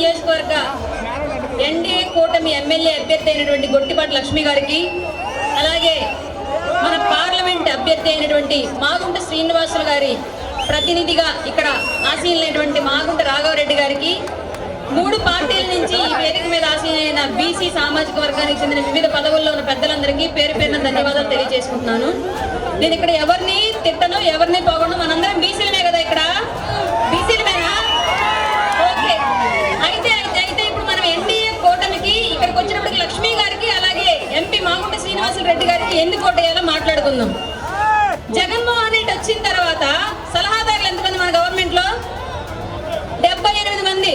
నియోజకవర్గ ఎన్డీఏ కూటమి ఎమ్మెల్యే అభ్యర్థి అయినటువంటి గొట్టిపాటి లక్ష్మి గారికి, అలాగే మన పార్లమెంట్ అభ్యర్థి అయినటువంటి మాగుంట శ్రీనివాసులు గారి ప్రతినిధిగా ఇక్కడ ఆసీనులైనటువంటి మాగుంట రాఘవరెడ్డి గారికి, 3 పార్టీల నుంచి ఈ వేదిక మీద ఆసీనైన బీసీ సామాజిక వర్గానికి చెందిన వివిధ పదవుల్లో ఉన్న పెద్దలందరికీ పేరు పేరున ధన్యవాదాలు తెలియజేసుకుంటున్నాను. నేను ఇక్కడ ఎవరిని తిట్టను, ఎవరిని పోగొను, మనందరం బీసీలమే కదా, ఇక్కడ బీసీలమేనా? ఓకే, అయితే ఇప్పుడు మనం ఎన్డీఏ కూటమికి ఇక్కడికి వచ్చినప్పటికి లక్ష్మి గారికి, అలాగే ఎంపీ మాగుంట శ్రీనివాసులు రెడ్డి గారికి ఎందుకు ఓటేయాలో మాట్లాడుకుందాం. జగన్మోహన్ రెడ్డి వచ్చిన తర్వాత సలహాదారులు ఎంతమంది మన గవర్నమెంట్ లో? 78 మంది.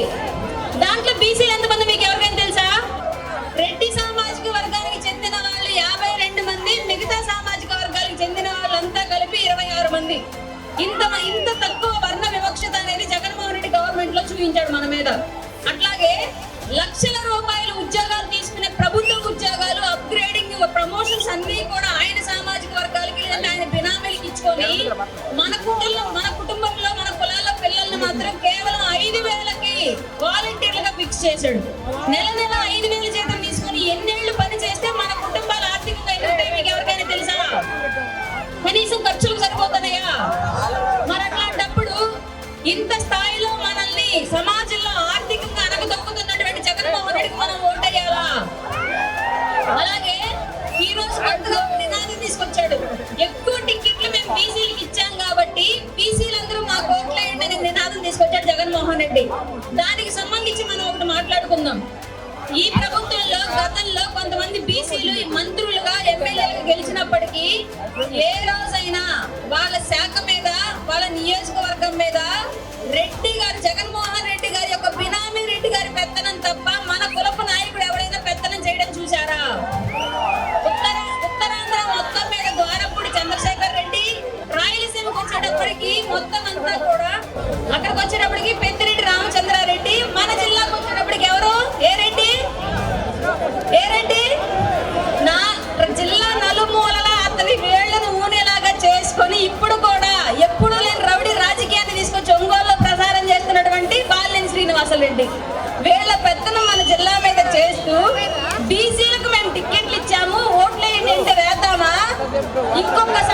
దాంట్లో బీసీలు ఎంతమంది మీకు ఎవరికైనా తెలుసా? రెడ్డి సామాజిక వర్గానికి చెందిన వాళ్ళు 52 మంది, మిగతా సామాజిక వర్గాలకు చెందిన వాళ్ళంతా కలిపి 26 మంది. ఇంత తక్కువ వర్ణ వివక్షత అనేది జగన్మోహన్ రెడ్డి గవర్నమెంట్ లో చూపించాడు మన మీద. అట్లాగే లక్షల రూపాయలు ఉద్యోగాలు తీసుకునే ప్రభుత్వ ఉద్యోగాలు, అప్గ్రేడింగ్, ప్రమోషన్స్ అన్ని కూడా ఆయన సామాజిక వర్గాలకి లేదంటే ఆయన బినామీలకి ఇచ్చుకొని మన కుటుంబంలో మన కులాల్లో పిల్లల్ని మాత్రం కేవలం 5,000కి వాలంటీర్లుగా ఫిక్స్ చేశాడు. నెల 5,000 జీతం తీసుకుని ఎన్నేళ్లు పని చేస్తే మన కుటుంబాలు ఆర్థికంగా ఎదుగుతాయి మీకు ఎవరికైనా తెలుసా? కనీసం ఖర్చులు సరిపోతున్నాయా? మరి అట్లాంటప్పుడు ఇంత స్థాయిలో మనల్ని సమాజంలో ఆర్థికంగా అనగదొక్కుతున్నటువంటి జగన్మోహన్ రెడ్డికి మనం ఓటేయాలా? అలాగే ఈ రోజు కొత్తగా నినాదం తీసుకొచ్చాడు, ఎక్కువ టికెట్లు మేము బీసీలకు ఇచ్చాం కాబట్టి బీసీలందరూ మా ఓట్లేయండి అనే నినాదం తీసుకొచ్చాడు జగన్మోహన్ రెడ్డి. దానికి సంబంధించి మనం ఒకటి మాట్లాడుకుందాం. ఈ ప్రభుత్వంలో గతంలో కొంతమంది బీసీలు మంత్రులుగా, ఎమ్మెల్యేలుగా గెలిచినప్పటికీ ఏ రోజైనా వాళ్ళ శాఖ మీద, వాళ్ళ నియోజకవర్గం మీద రెడ్డి గారు, జగన్మోహన్ రెడ్డి గారి యొక్క బినామీ రెడ్డి గారి పెత్తనం తప్ప మన కులపు నాయకుడు ఎవరైనా పెత్తనం చేయడం చూసారా? ఉత్తరాంధ్ర మొత్తం మీద ద్వారపూడి చంద్రశేఖర్ రెడ్డి, రాయలసీమకు వచ్చేటప్పటికి మొత్తం అంతా కూడా, అక్కడికి వచ్చేటప్పటికి పెద్దిరెడ్డి రామచంద్రారెడ్డి, మన జిల్లాకు వచ్చేటప్పటికి ఎవరు? ఏ రెడ్డి? నా జిల్లా నలుమూలల అతని వేళ్లను ఊనేలాగా చేసుకొని ఇప్పుడు కూడా ఎప్పుడు లేని రౌడీ రాజకీయాన్ని తీసుకొచ్చి ఒంగోలులో ప్రసారం చేస్తున్నటువంటి బాలినేని శ్రీనివాసులు రెడ్డి వీళ్ళ పెత్తనం మన జిల్లా మీద చేస్తూ బీసీలకు మేము టికెట్లు ఇచ్చాము, ఓట్లేయండి అంటే వేద్దామా? ఇంకొకసారి